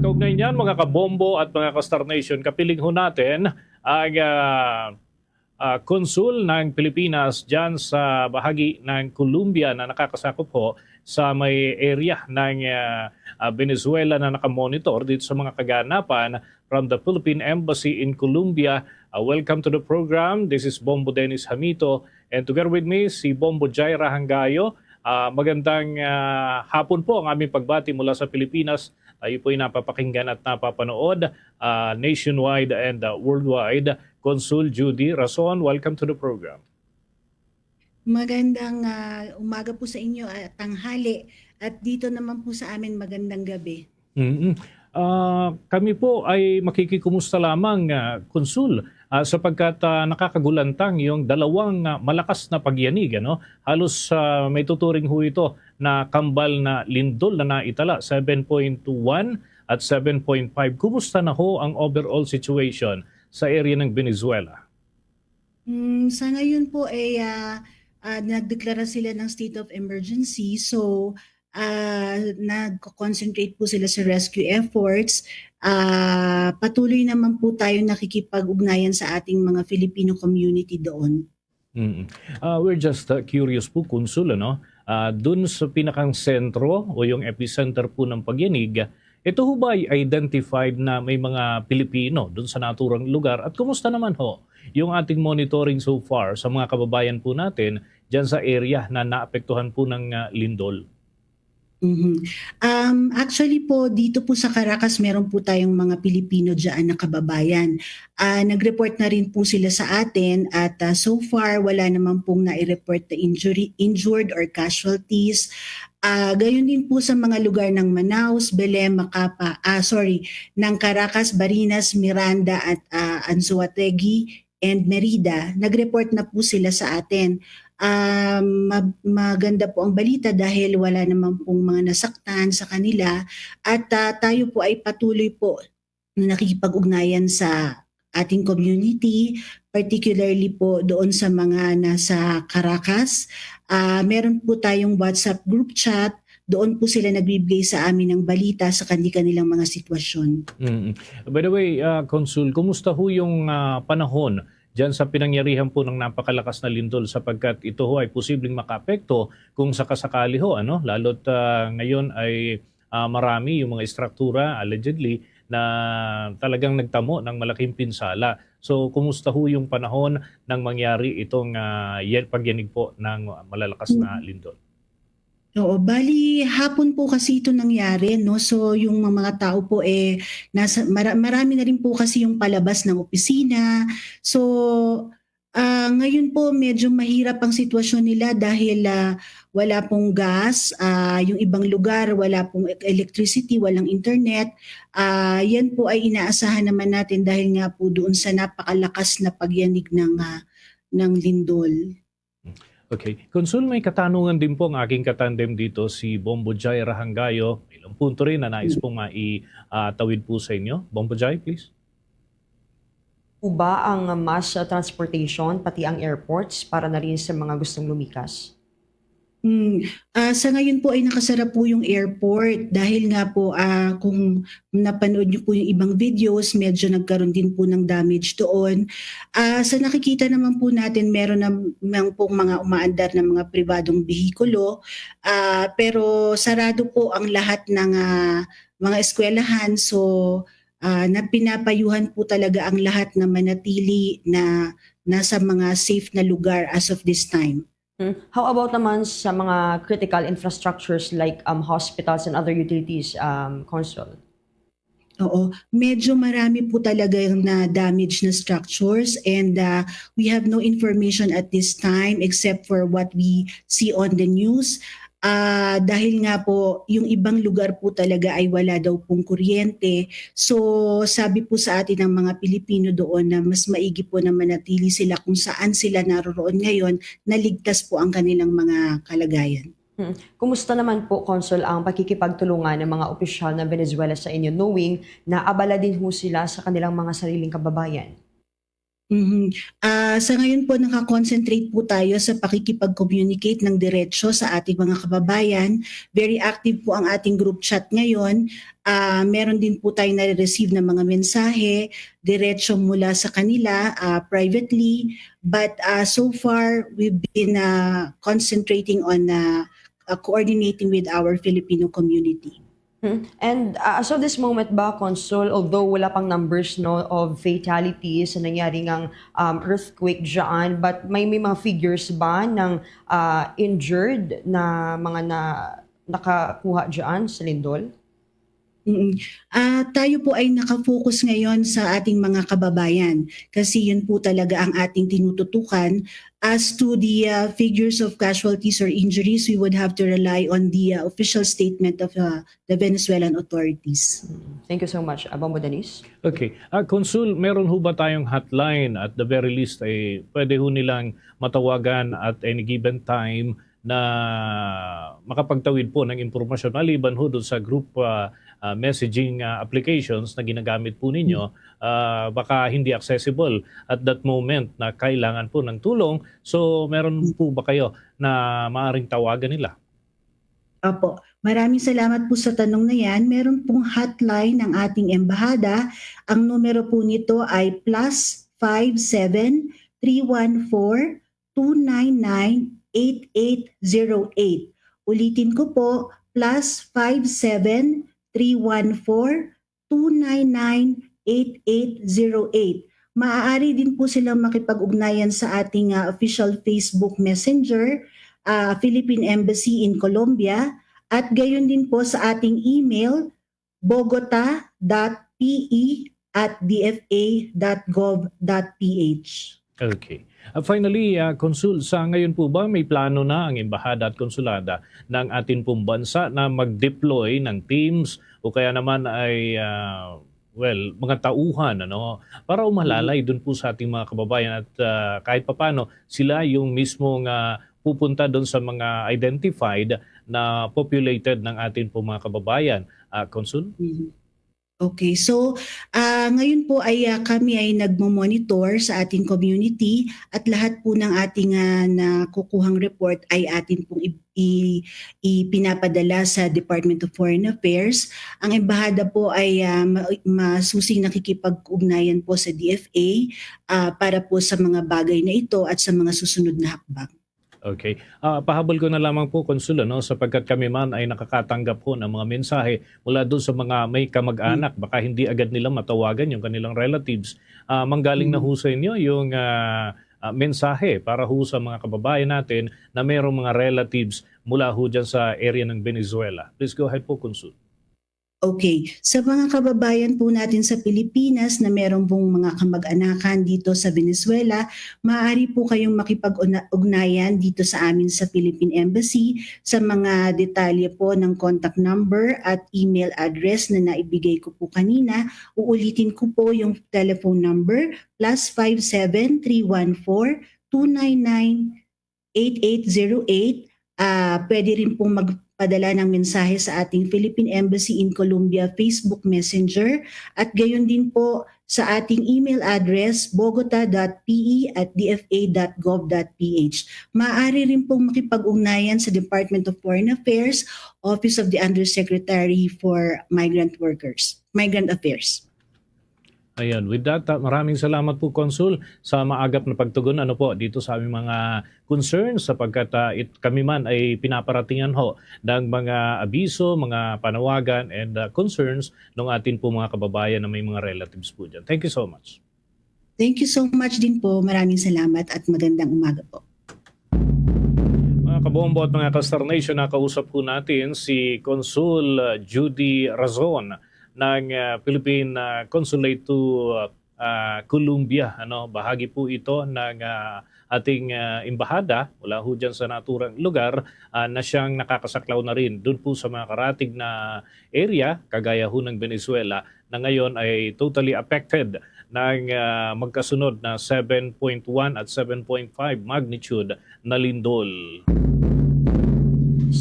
Kaugnay niyan mga kabombo at mga ka-Star Nation, kapiling ho natin ang konsul ng Pilipinas dyan sa bahagi ng Colombia na nakakasakop ho sa may area ng Venezuela na nakamonitor dito sa mga kaganapan from the Philippine Embassy in Colombia. Welcome to the program. This is Bombo Dennis Hamito and together with me si Bombo Jaira Hangayo. Magandang hapon po ang aming pagbati mula sa Pilipinas. Tayo po ay napapakinggan at napapanood nationwide and worldwide. Consul Judy Rason, welcome to the program. Magandang umaga po sa inyo at tanghali. At dito naman po sa amin magandang gabi. Kami po ay makikikumusta lamang, Konsul, sapagkat nakakagulantang yung dalawang malakas na pagyanig. Ano? Halos may tuturing ho ito na kambal na lindol na naitala, 7.1 at 7.5. Kumusta na ho ang overall situation sa area ng Venezuela? Sa ngayon po ay nagdeklara sila ng state of emergency. So nag-concentrate po sila sa rescue efforts. Patuloy naman po tayo nakikipag-ugnayan sa ating mga Filipino community doon. We're just curious po, Konsul, ano? Dun sa pinakang sentro o yung epicenter po ng pagyanig, ito ho ba ay identified na may mga Pilipino dun sa naturang lugar? At kumusta naman ho yung ating monitoring so far sa mga kababayan po natin dyan sa area na naapektuhan po ng lindol? Actually po, dito po sa Caracas, meron po tayong mga Pilipino dyan na kababayan. Nag-report na rin po sila sa atin at so far wala naman pong nai-report na injured or casualties. Gayon din po sa mga lugar ng Manaus, Belém, ng Caracas, Barinas, Miranda at Anzoátegui and Merida. Nag-report na po sila sa atin. Maganda po ang balita dahil wala naman pong mga nasaktan sa kanila at tayo po ay patuloy po na nakikipag-ugnayan sa ating community, particularly po doon sa mga nasa Caracas. Meron po tayong WhatsApp group chat. Doon po sila nagbibigay sa amin ng balita sa kanilang mga sitwasyon. By the way, Consul, kumusta ho yung panahon diyan sa pinangyarihan po ng napakalakas na lindol sapagkat ito ho ay posibleng makaapekto kung sakasakali ho, ano? Lalo't ngayon ay marami yung mga istruktura allegedly na talagang nagtamo ng malaking pinsala. So kumusta ho yung panahon nang mangyari itong pagyanig po ng malalakas na lindol? Oo, bali hapon po kasi ito nangyari, no? So yung mga tao po marami na rin po kasi yung palabas ng opisina. So ngayon po medyo mahirap ang sitwasyon nila dahil wala pong gas, yung ibang lugar wala pong electricity, walang internet. Yan po ay inaasahan naman natin dahil nga po doon sa napakalakas na pagyanig ng lindol. Okay. Konsul, may katanungan din po ang aking katandem dito, si Bombo Jaira Hangayo. Ilang punto rin na nais pong maitawid po sa inyo. Bombo Jai, please. Po ba ang mass transportation, pati ang airports, para na rin sa mga gustong lumikas? Sa ngayon po ay nakasara po yung airport dahil nga po kung napanood niyo po yung ibang videos, medyo nagkaroon din po ng damage doon. Sa nakikita naman po natin, meron naman po mga umaandar na mga pribadong bihikulo, pero sarado po ang lahat ng mga eskwelahan. So na pinapayuhan po talaga ang lahat na manatili na nasa mga safe na lugar as of this time. How about naman sa mga critical infrastructures like hospitals and other utilities, Consul? Oo, medyo marami po talaga yung na damage na structures and we have no information at this time except for what we see on the news. Dahil nga po yung ibang lugar po talaga ay wala daw pong kuryente. So sabi po sa atin ng mga Pilipino doon na mas maigi po na manatili sila kung saan sila naroon ngayon, naligtas po ang kanilang mga kalagayan. Kumusta naman po, Consul, ang pakikipagtulungan ng mga opisyal ng Venezuela sa inyo knowing na abala din ho sila sa kanilang mga sariling kababayan? Mhm. Sa ngayon po naka-concentrate po tayo sa pakikipag-communicate ng diretso sa ating mga kababayan. Very active po ang ating group chat ngayon. Meron din po tayong nare-receive ng mga mensahe diretso mula sa kanila privately. But so far, we've been concentrating on coordinating with our Filipino community. And as of this moment ba, Consul, although wala pang numbers no of fatalities na nangyari ng earthquake dyan, but may mga figures ba ng injured na mga nakakuha dyan sa lindol? Tayo po ay nakafocus ngayon sa ating mga kababayan kasi yun po talaga ang ating tinututukan. As to the figures of casualties or injuries, we would have to rely on the official statement of the Venezuelan authorities. Thank you so much, Bombo Denise. Okay. Consul, meron ho ba tayong hotline at the very least ay pwede ho nilang matawagan at any given time na makapagtawid po ng impormasyon maliban ho doon sa group messaging applications na ginagamit po ninyo, baka hindi accessible at that moment na kailangan po ng tulong. So meron po ba kayo na maaaring tawagan nila? Opo, maraming salamat po sa tanong na yan. Meron pong hotline ng ating embahada. Ang numero po nito ay +57 314 299 8808. Ulitin ko po, +57 314 299 8808. Maaari din po silang makipag-ugnayan sa ating official Facebook Messenger, Philippine Embassy in Colombia, at gayon din po sa ating email bogota.pe@dfa.gov.ph. Okay. Finally, Consul, sa ngayon po ba may plano na ang embahada at konsulada ng atin pong bansa na mag-deploy ng teams o kaya naman ay mga tauhan para umalalay dun po sa ating mga kababayan at kahit papano sila yung mismong pupunta doon sa mga identified na populated ng atin pong mga kababayan. Consul? Okay, so ngayon po ay kami ay nagmo-monitor sa ating community at lahat po ng ating nakukuhang report ay atin pong ipinapadala sa Department of Foreign Affairs. Ang embahada po ay masusing nakikipag-ugnayan po sa DFA para po sa mga bagay na ito at sa mga susunod na hakbang. Okay. Pahabol ko na lamang po, Consul, sapagkat kami man ay nakakatanggap po ng mga mensahe mula doon sa mga may kamag-anak. Baka hindi agad nila matawagan yung kanilang relatives. Manggaling na ho sa inyo yung mensahe para ho sa mga kababayan natin na mayroong mga relatives mula ho dyan sa area ng Venezuela. Please go ahead po, Consul. Okay, sa mga kababayan po natin sa Pilipinas na meron pong mga kamag-anakan dito sa Venezuela, maaari po kayong makipag-ugnayan dito sa amin sa Philippine Embassy sa mga detalye po ng contact number at email address na naibigay ko po kanina. Uulitin ko po yung telephone number +57 314 299 8808. Pwede rin pong magpadala ng mensahe sa ating Philippine Embassy in Colombia Facebook Messenger at gayon din po sa ating email address bogota.pe@dfa.gov.ph. Maaari rin pong makipag-ugnayan sa Department of Foreign Affairs, Office of the Undersecretary for Migrant Affairs. Ayan, with that, maraming salamat po, Consul, sa maagap na pagtugon dito sa aming mga concerns sapagkat kami man ay pinaparatingan ho ng mga abiso, mga panawagan and concerns ng atin po mga kababayan na may mga relatives po dyan. Thank you so much. Thank you so much din po. Maraming salamat at magandang umaga po. Mga kabombo at mga Kastar Nation, nakausap po natin si Consul Judy Razon ng Philippine Consulate to Colombia. Bahagi po ito ng ating embahada mula ho dyan sa naturang lugar na siyang nakakasaklaw na rin doon po sa mga karatig na area, kagaya ho ng Venezuela, na ngayon ay totally affected ng magkasunod na 7.1 at 7.5 magnitude na lindol.